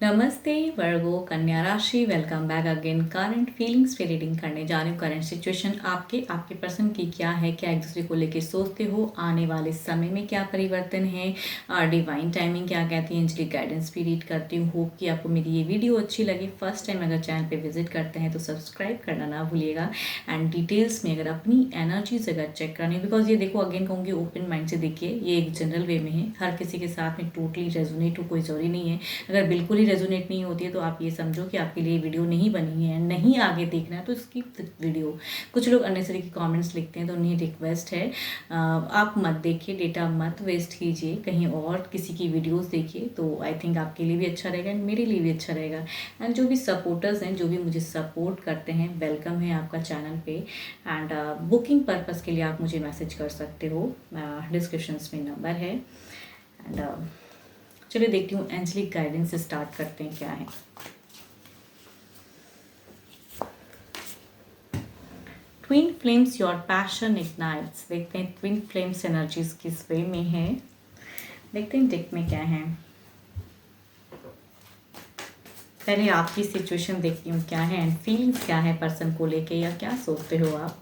नमस्ते वर्गो कन्या राशि, welcome back again. Current feelings पे रीडिंग करने जा रही हूँ। करंट सिचुएशन आपके पर्सन की क्या है, क्या एक दूसरे को लेके सोचते हो, आने वाले समय में क्या परिवर्तन है, डिवाइन टाइमिंग क्या कहती है, एंजलिक गाइडेंस भी रीड करती हूँ। होप कि आपको मेरी ये वीडियो अच्छी लगी। फर्स्ट टाइम अगर चैनल पे विजिट करते हैं तो सब्सक्राइब करना ना भूलिएगा। एंड डिटेल्स में अगर अपनी एनर्जीज अगर चेक करनी, बिकॉज ये देखो अगेन कहूँगी ओपन माइंड से देखिए, ये एक जनरल वे में है, हर किसी के साथ में टोटली रेजोनेट हो कोई ज़रूरी नहीं है। अगर बिल्कुल ही रेजोनेट नहीं होती है तो आप ये समझो कि आपके लिए वीडियो नहीं बनी है, नहीं आगे देखना है तो स्किप द वीडियो। कुछ लोग अननेसेसरी के कमेंट्स लिखते हैं तो उन्हें रिक्वेस्ट है आप मत देखिए, डेटा मत वेस्ट कीजिए, कहीं और किसी की वीडियोस देखिए तो आई थिंक आपके लिए भी अच्छा रहेगा एंड मेरे लिए भी अच्छा रहेगा। एंड जो भी सपोर्टर्स हैं, जो भी मुझे सपोर्ट करते हैं, वेलकम है आपका चैनल पे। एंड बुकिंग पर्पज़ के लिए आप मुझे मैसेज कर सकते हो, डिस्क्रिप्शन में नंबर है। एंड चलिए देखती हूँ एंजलिक गाइडेंस से स्टार्ट करते हैं क्या है। Twin flames your passion ignites. देखते हैं ट्विन फ्लेम्स एनर्जीज किस वे में है, देखते हैं डेक में क्या है। पहले आपकी सिचुएशन देखती हूँ क्या है एंड फीलिंग्स क्या है पर्सन को लेके, या क्या सोचते हो आप।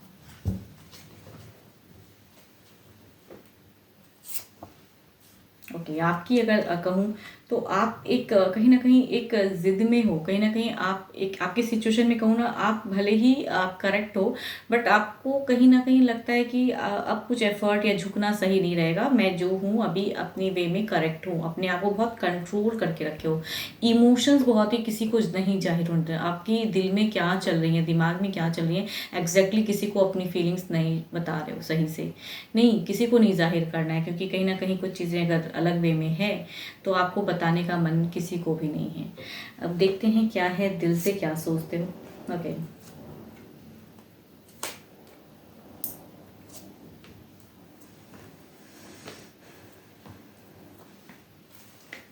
ओके, आपकी अगर कहूँ तो आप एक कहीं ना कहीं एक जिद में हो, कहीं ना कहीं आप एक आपकी सिचुएशन में कहूँ ना, आप भले ही आप करेक्ट हो बट आपको कहीं ना कहीं लगता है कि अब कुछ एफर्ट या झुकना सही नहीं रहेगा। मैं जो हूँ अभी अपनी वे में करेक्ट हूँ, अपने आप को बहुत कंट्रोल करके रखे हो, इमोशंस बहुत ही किसी को नहीं जाहिर होते, आपकी दिल में क्या चल रही है, दिमाग में क्या चल रही है एग्जैक्टली किसी को अपनी फीलिंग्स नहीं बता रहे हो सही से, नहीं किसी को नहीं जाहिर करना है, क्योंकि कहीं ना कहीं कुछ चीज़ें अगर अलग वे में है तो आपको बताने का मन किसी को भी नहीं है। अब देखते हैं क्या है, दिल से क्या सोचते हो। ओके,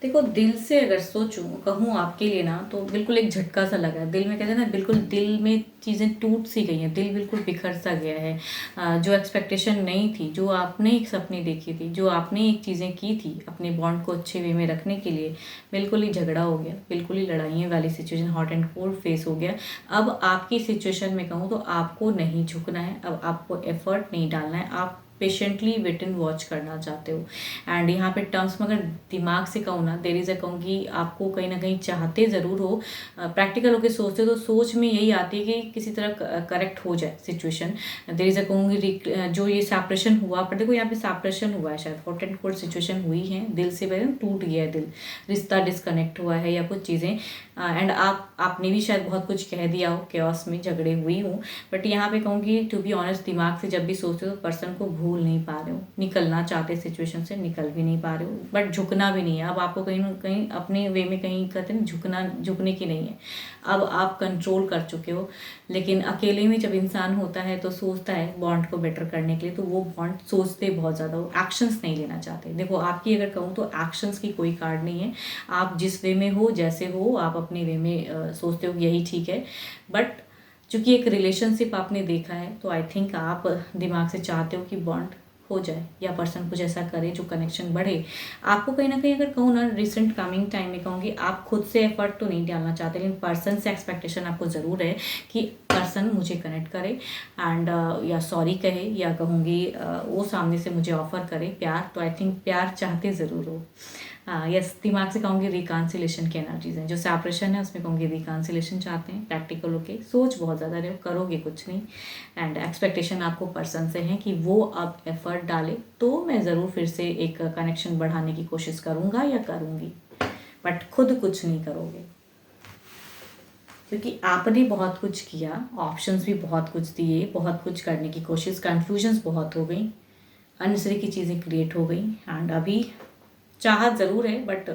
देखो दिल से अगर सोचूं कहूँ आपके लिए ना, तो बिल्कुल एक झटका सा लगा है दिल में, कहते हैं ना बिल्कुल दिल में चीज़ें टूट सी गई हैं, दिल बिल्कुल बिखर सा गया है। जो एक्सपेक्टेशन नहीं थी, जो आपने एक सपने देखी थी, जो आपने एक चीज़ें की थी अपने बॉन्ड को अच्छे वे में रखने के लिए, बिल्कुल ही झगड़ा हो गया, बिल्कुल ही लड़ाइयों वाली situation, hot and cold face हो गया। अब आपकी सिचुएशन में कहूँ तो आपको नहीं झुकना है, अब आपको एफर्ट नहीं डालना है, आप पेशेंटली वेट एंड वॉच करना चाहते हो। एंड यहाँ पे टर्म्स में अगर दिमाग से कहूँ ना, देर इज़ अ कहूँगी आपको कहीं ना कहीं चाहते ज़रूर हो, प्रैक्टिकल होकर सोचते हो तो सोच में यही आती है कि किसी तरह करेक्ट हो जाए सिचुएशन। देर इज़ अ कहूँगी जो ये सेपरेशन हुआ, पर देखो यहाँ पे सेपरेशन हुआ है, शायद हॉट एंड कोल्ड सिचुएशन हुई है, दिल से वह टूट गया है दिल, रिश्ता डिस्कनेक्ट हुआ है या कुछ चीज़ें। एंड आपने भी शायद बहुत कुछ कह दिया हो, केओस में झगड़े हुई हूँ, बट यहाँ पे कहूँगी टू बी ऑनेस्ट, दिमाग से जब भी सोचते हो तो पर्सन को भूल नहीं पा रहे हो, निकलना चाहते सिचुएशन से निकल भी नहीं पा रहे हो, बट झुकना भी नहीं है। अब आपको कहीं ना कहीं अपने वे में कहीं कहते हैं झुकने की नहीं है, अब आप कंट्रोल कर चुके हो। लेकिन अकेले में जब इंसान होता है तो सोचता है बॉन्ड को बेटर करने के लिए, तो वो बॉन्ड सोचते बहुत ज़्यादा हो, एक्शंस नहीं लेना चाहते। देखो आपकी अगर कहूँ तो एक्शंस की कोई कार्ड नहीं है, आप जिस वे में हो, जैसे हो, आप अपने वे में सोचते हो यही ठीक है। बट चूंकि एक रिलेशनशिप आपने देखा है तो आई थिंक आप दिमाग से चाहते हो कि बॉन्ड हो जाए या पर्सन कुछ ऐसा करे जो कनेक्शन बढ़े। आपको कहीं ना कहीं अगर कहूँ ना, रिसेंट कमिंग टाइम में कहूँगी आप खुद से एफर्ट तो नहीं डालना चाहते, लेकिन पर्सन से एक्सपेक्टेशन आपको ज़रूर है कि पर्सन मुझे कनेक्ट करे एंड या सॉरी कहे, या कहूँगी वो सामने से मुझे ऑफर करे प्यार, तो आई थिंक प्यार चाहते ज़रूर हो। यस, दिमाग से कहूँगी रिकांसिलेशन की एनर्जीज हैं, जो सेपरेशन है उसमें कहूँगी रिकांसिलेशन चाहते हैं, प्रैक्टिकल होके सोच बहुत ज़्यादा रहे, करोगे कुछ नहीं। एंड एक्सपेक्टेशन आपको पर्सन से है कि वो अब एफर्ट डाले तो मैं ज़रूर फिर से एक कनेक्शन बढ़ाने की कोशिश करूँगा या करूँगी, बट खुद कुछ नहीं करोगे, क्योंकि आपने बहुत कुछ किया, ऑप्शंस भी बहुत कुछ दिए, बहुत कुछ करने की कोशिश, कन्फ्यूजन्स बहुत हो गई, अननेसेसरी की चीज़ें क्रिएट हो गई, एंड अभी चाहत ज़रूर है बट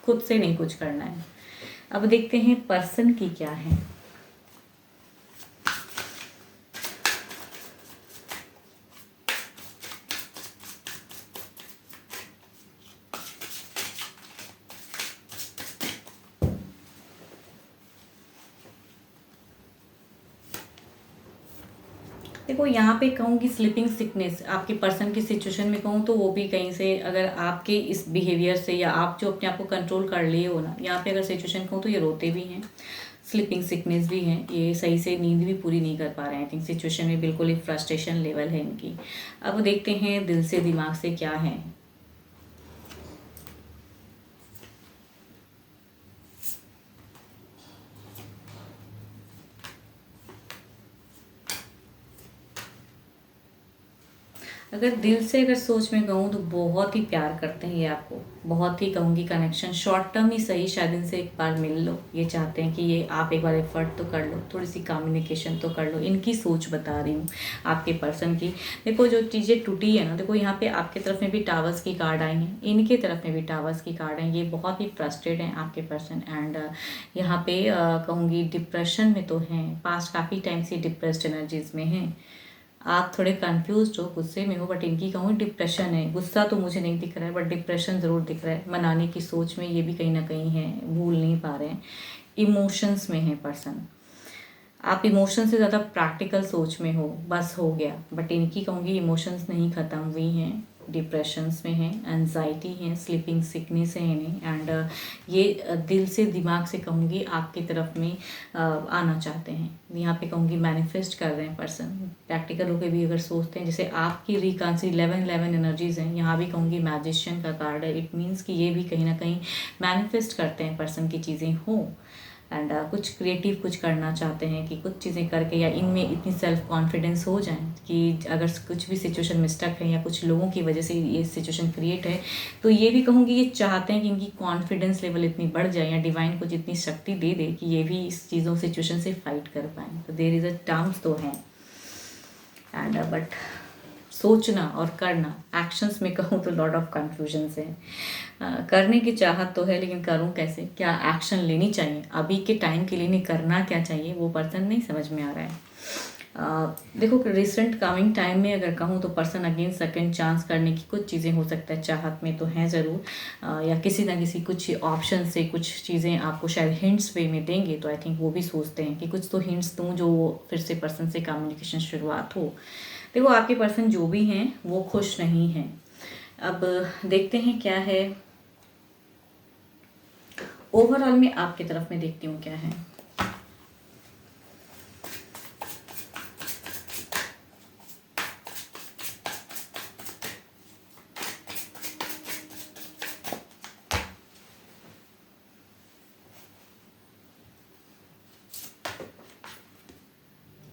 खुद से नहीं कुछ करना है। अब देखते हैं पर्सन की क्या है। देखो यहाँ पे कहूँगी स्लीपिंग सिकनेस, आपके पर्सन की सिचुएशन में कहूँ तो वो भी कहीं से, अगर आपके इस बिहेवियर से या आप जो अपने आप को कंट्रोल कर लिए हो ना, यहाँ पे अगर सिचुएशन कहूँ तो ये रोते भी हैं, स्लीपिंग सिकनेस भी है, ये सही से नींद भी पूरी नहीं कर पा रहे हैं। आई थिंक सिचुएशन में बिल्कुल एक फ्रस्ट्रेशन लेवल है इनकी। अब देखते हैं दिल से दिमाग से क्या है। अगर दिल से अगर सोच में कहूँ तो बहुत ही प्यार करते हैं ये आपको, बहुत ही कहूँगी कनेक्शन शॉर्ट टर्म ही सही, शायद इनसे एक बार मिल लो, ये चाहते हैं कि ये आप एक बार एफर्ट तो कर लो, थोड़ी सी कम्युनिकेशन तो कर लो। इनकी सोच बता रही हूँ आपके पर्सन की। देखो जो चीज़ें टूटी है ना, देखो यहाँ पे आपके तरफ में भी टावर्स की कार्ड आई हैं, इनके तरफ में भी टावर्स की कार्ड है। ये बहुत ही फ्रस्ट्रेट हैं आपके पर्सन, एंड यहाँ पे कहूँगी डिप्रेशन में तो हैं, पास्ट काफ़ी टाइम से डिप्रेस्ड एनर्जीज में हैं। आप थोड़े कंफ्यूज हो, गुस्से में हो, बट इनकी कहूँ डिप्रेशन है। गुस्सा तो मुझे नहीं दिख रहा है, बट डिप्रेशन ज़रूर दिख रहा है। मनाने की सोच में ये भी कहीं ना कहीं है, भूल नहीं पा रहे हैं। इमोशंस में है पर्सन, आप इमोशन से ज़्यादा प्रैक्टिकल सोच में हो, बस हो गया। बट इनकी कहूँगी इमोशंस नहीं ख़त्म हुई हैं, डिप्रेशंस में हैं, एनजाइटी है, स्लीपिंग सिकनेस है इन्हें, एंड ये दिल से दिमाग से कहूँगी आपकी तरफ में आना चाहते हैं। यहाँ पे कहूँगी मैनिफेस्ट कर रहे हैं पर्सन, प्रैक्टिकल होकर भी अगर सोचते हैं। जैसे आपकी रिकांसी 11 एनर्जीज हैं, यहाँ भी कहूँगी मैजिशियन का कार्ड है। इट मीन्स कि ये भी कहीं ना कहीं मैनिफेस्ट करते हैं पर्सन की चीज़ें हों, एंड कुछ क्रिएटिव कुछ करना चाहते हैं कि कुछ चीज़ें करके या इनमें इतनी सेल्फ कॉन्फिडेंस हो जाए कि अगर कुछ भी सिचुएशन में स्टक है या कुछ लोगों की वजह से ये सिचुएशन क्रिएट है, तो ये भी कहूँगी ये चाहते हैं कि इनकी कॉन्फिडेंस लेवल इतनी बढ़ जाए या डिवाइन कुछ इतनी शक्ति दे दे कि ये भी इस चीज़ों सिचुएशन से फाइट कर पाएँ। तो देयर इज़ अ टर्म्स तो हैं, एंड बट सोचना और करना, एक्शंस में कहूँ तो लॉट ऑफ कन्फ्यूजन्स है। करने की चाहत तो है, लेकिन करूँ कैसे, क्या एक्शन लेनी चाहिए, अभी के टाइम के लिए नहीं करना क्या चाहिए, वो पर्सन नहीं समझ में आ रहा है। देखो रिसेंट कमिंग टाइम में अगर कहूँ तो पर्सन अगेन सेकंड चांस करने की कुछ चीज़ें हो सकता है, चाहत में तो हैं ज़रूर, या किसी ना किसी कुछ ऑप्शन से कुछ चीज़ें आपको शायद हिंट्स वे में देंगे। तो आई थिंक वो भी सोचते हैं कि कुछ तो हिंट्स दूँ जो फिर से पर्सन से कम्युनिकेशन शुरुआत हो। देखो आपके पर्सन जो भी हैं वो खुश नहीं हैं। अब देखते हैं क्या है ओवरऑल में, आपकी तरफ में देखती हूँ क्या है।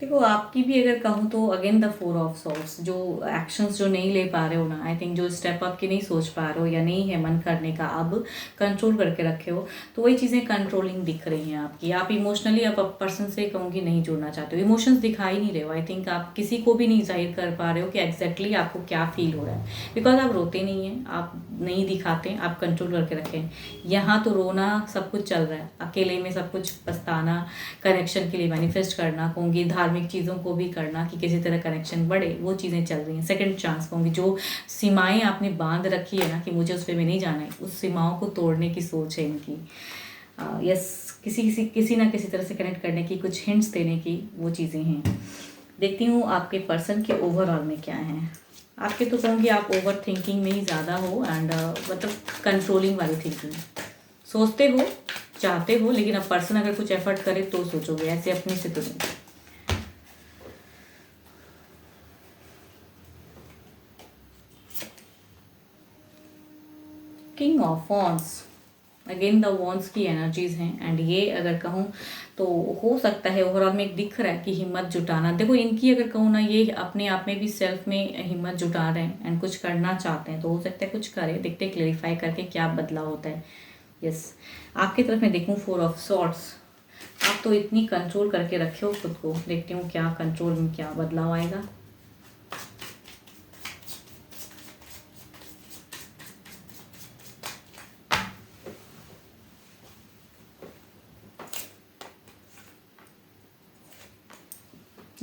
देखो आपकी भी अगर कहूँ तो अगेन द 4 ऑफ सॉर्ड्स, जो एक्शंस जो नहीं ले पा रहे हो ना, आई थिंक जो स्टेप अप की नहीं सोच पा रहे हो या नहीं है मन करने का, अब कंट्रोल करके रखे हो, तो वही चीज़ें कंट्रोलिंग दिख रही हैं आपकी। आप इमोशनली आप पर्सन से कहूँगी नहीं जुड़ना चाहते हो, इमोशंस दिखा ही नहीं रहे हो। आई थिंक आप किसी को भी नहीं जाहिर कर पा रहे हो कि एग्जैक्टली आपको क्या फील हो रहा है, बिकॉज आप रोते नहीं हैं, आप नहीं दिखाते, आप कंट्रोल करके रखें। यहाँ तो रोना सब कुछ चल रहा है, अकेले में सब कुछ पछताना, कनेक्शन के लिए मैनिफेस्ट करना कहूँगी, धार्मिक चीज़ों को भी करना कि किसी तरह कनेक्शन बढ़े, वो चीज़ें चल रही हैं। सेकंड चांस कहूँगी, जो सीमाएं आपने बांध रखी है ना कि मुझे उस पर में नहीं जाना है, उस सीमाओं को तोड़ने की सोच है इनकी। यस, किसी ना किसी तरह से कनेक्ट करने की, कुछ हिंट्स देने की वो चीज़ें हैं। देखती हूँ आपके पर्सन के ओवरऑल में क्या है। आपके तो कहूँगी आप ओवर थिंकिंग में ही ज़्यादा हो, एंड मतलब कंट्रोलिंग वाली थिंकिंग, सोचते हो चाहते हो, लेकिन अब पर्सन अगर कुछ एफर्ट करे तो सोचोगे, ऐसे अपने से तो नहीं। King of wands, again the wands की एनर्जीज हैं, एंड ये अगर कहूँ तो हो सकता है ओवरऑल में एक दिख रहा है कि हिम्मत जुटाना। देखो इनकी अगर कहूँ ना, ये अपने आप में भी सेल्फ में हिम्मत जुटा रहे हैं एंड कुछ करना चाहते हैं, तो हो सकता है कुछ करें। देखते हैं क्लेरिफाई करके क्या बदलाव होता है। यस, आपकी तरफ मैं देखूँ 4 ऑफ सॉर्ड्स, आप तो इतनी कंट्रोल करके रखे हो खुद को, देखती हूँ क्या कंट्रोल में क्या बदलाव आएगा।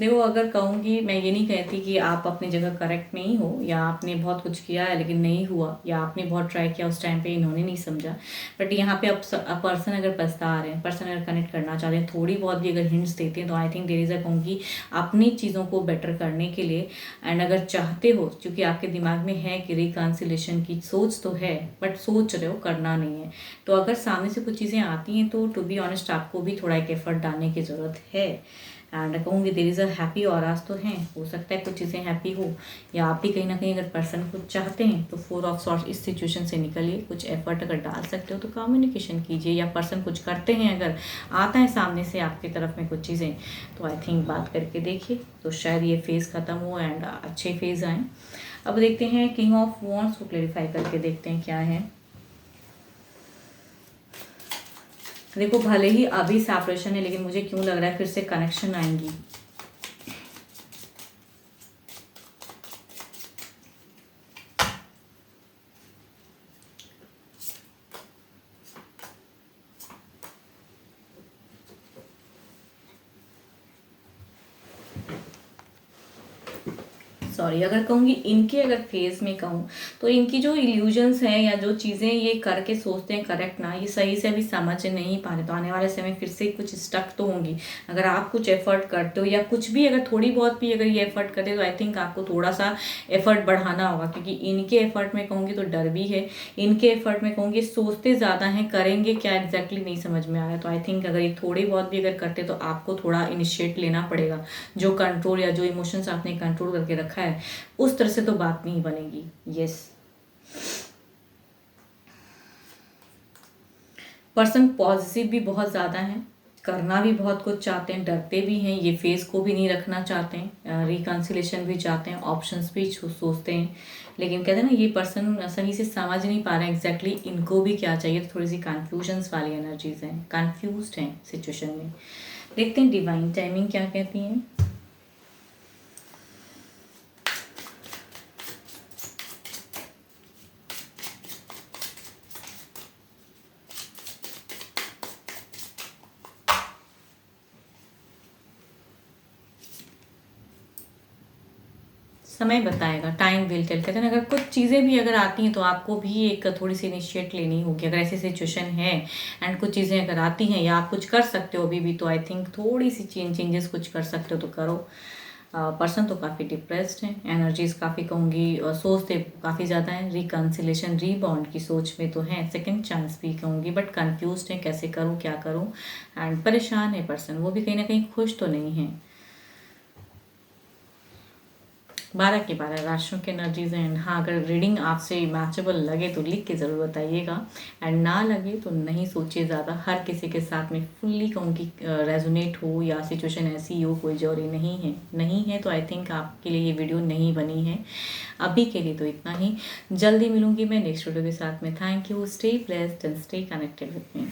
देखो, अगर कहूँगी, मैं ये नहीं कहती कि आप अपनी जगह करेक्ट नहीं हो, या आपने बहुत कुछ किया है लेकिन नहीं हुआ, या आपने बहुत ट्राई किया उस टाइम पे इन्होंने नहीं समझा। बट यहाँ पे अब पर्सन अगर पछता रहे हैं, पर्सन अगर कनेक्ट करना चाहते हैं, थोड़ी बहुत भी अगर हिंट्स देते हैं, तो I think there is a, कहूँगी अपनी चीज़ों को बेटर करने के लिए। एंड अगर चाहते हो, क्योंकि आपके दिमाग में है कि रिकन्सिलेशन की सोच तो है, बट सोच रहे हो, करना नहीं है, तो अगर सामने से कुछ चीज़ें आती हैं तो टू बी ऑनेस्ट आपको भी थोड़ा एक एफर्ट डालने की ज़रूरत है। एंड कहूँगी there is a happy auras तो हैं, हो सकता है कुछ चीज़ें हैप्पी हो, या आप भी कहीं ना कहीं अगर पर्सन को चाहते हैं तो 4 ऑफ सॉर्ट्स इस सिचुएशन से निकलिए। कुछ एफर्ट अगर डाल सकते हो तो कम्युनिकेशन कीजिए, या पर्सन कुछ करते हैं, अगर आता है सामने से आपकी तरफ में कुछ चीज़ें, तो आई थिंक बात करके देखिए, तो शायद ये फेज़ ख़त्म हो एंड अच्छे फेज़ आएँ। अब देखते हैं किंग ऑफ वॉन्ड्स को क्लेरिफाई करके देखते हैं क्या है। देखो, भले ही अभी सेपरेशन है, लेकिन मुझे क्यों लग रहा है फिर से कनेक्शन आएंगी। सॉरी, अगर कहूँगी इनके अगर फेज में कहूँ, तो इनकी जो इल्यूजन्स हैं, या जो चीज़ें ये करके सोचते हैं करेक्ट ना, ये सही से अभी समझ नहीं पा रहे, तो आने वाले समय फिर से कुछ स्टक तो होंगी। अगर आप कुछ एफर्ट करते हो, या कुछ भी अगर थोड़ी बहुत भी अगर ये एफर्ट करते हो, तो आई थिंक आपको थोड़ा सा एफर्ट बढ़ाना होगा, क्योंकि इनके एफर्ट में कहूँगी तो डर भी है, इनके एफर्ट में कहूँगी सोचते ज़्यादा हैं, करेंगे क्या एग्जैक्टली नहीं समझ में आ रहा है। तो आई थिंक अगर ये थोड़ी बहुत भी अगर करते तो आपको थोड़ा इनिशिएट लेना पड़ेगा। जो कंट्रोल या जो इमोशंस आपने कंट्रोल करके रखा है, उस तरह से तो बात नहीं बनेगी। यस, पर्सन पॉजिटिव भी बहुत ज़्यादा है, करना भी बहुत कुछ चाहते हैं, डरते भी हैं, ये फेस को भी नहीं रखना चाहते हैं, रिकन्सिलेशन भी चाहते हैं, ऑप्शंस भी सोचते हैं, लेकिन कहते हैं ना, ये पर्सन सही से समझ नहीं पा रहे हैं एग्जैक्टली इनको भी क्या चाहिए। तो थोड़ी सी कन्फ्यूजन्स वाली एनर्जीज हैं, कन्फ्यूज्ड हैं सिचुएशन में। देखते हैं डिवाइन टाइमिंग क्या कहती हैं। समय बताएगा, टाइम विल टेल। कहते हैं अगर कुछ चीज़ें भी अगर आती हैं तो आपको भी एक थोड़ी सी इनिशिएट लेनी होगी। अगर ऐसी सिचुएशन है एंड कुछ चीज़ें अगर आती हैं, या आप कुछ कर सकते हो अभी भी, तो आई थिंक थोड़ी सी चेंजेस कुछ कर सकते हो तो करो। पर्सन तो काफ़ी डिप्रेस्ड हैं, एनर्जीज काफ़ी कहूँगी, सोचते काफ़ी ज़्यादा हैं, रिकन्सिलेशन रीबाउंड की सोच में तो हैं, सेकंड चांस भी कहूँगी, बट कंफ्यूज्ड हैं कैसे करूँ क्या करूँ, एंड परेशान है पर्सन, वो भी कहीं ना कहीं खुश तो नहीं है। 12 के 12 राशियों के एनर्जीज हैं। एंड हाँ, अगर रीडिंग आपसे मैचेबल लगे तो लिख के ज़रूर बताइएगा, एंड ना लगे तो नहीं सोचिए ज़्यादा। हर किसी के साथ में फुल्ली कहूँगी रेजोनेट हो, या सिचुएशन ऐसी हो, कोई जरूरी नहीं है तो आई थिंक आपके लिए ये वीडियो नहीं बनी है। अभी के लिए तो इतना ही, जल्दी मिलूंगी मैं नेक्स्ट वीडियो के साथ में। Thank you, stay blessed and stay connected with me.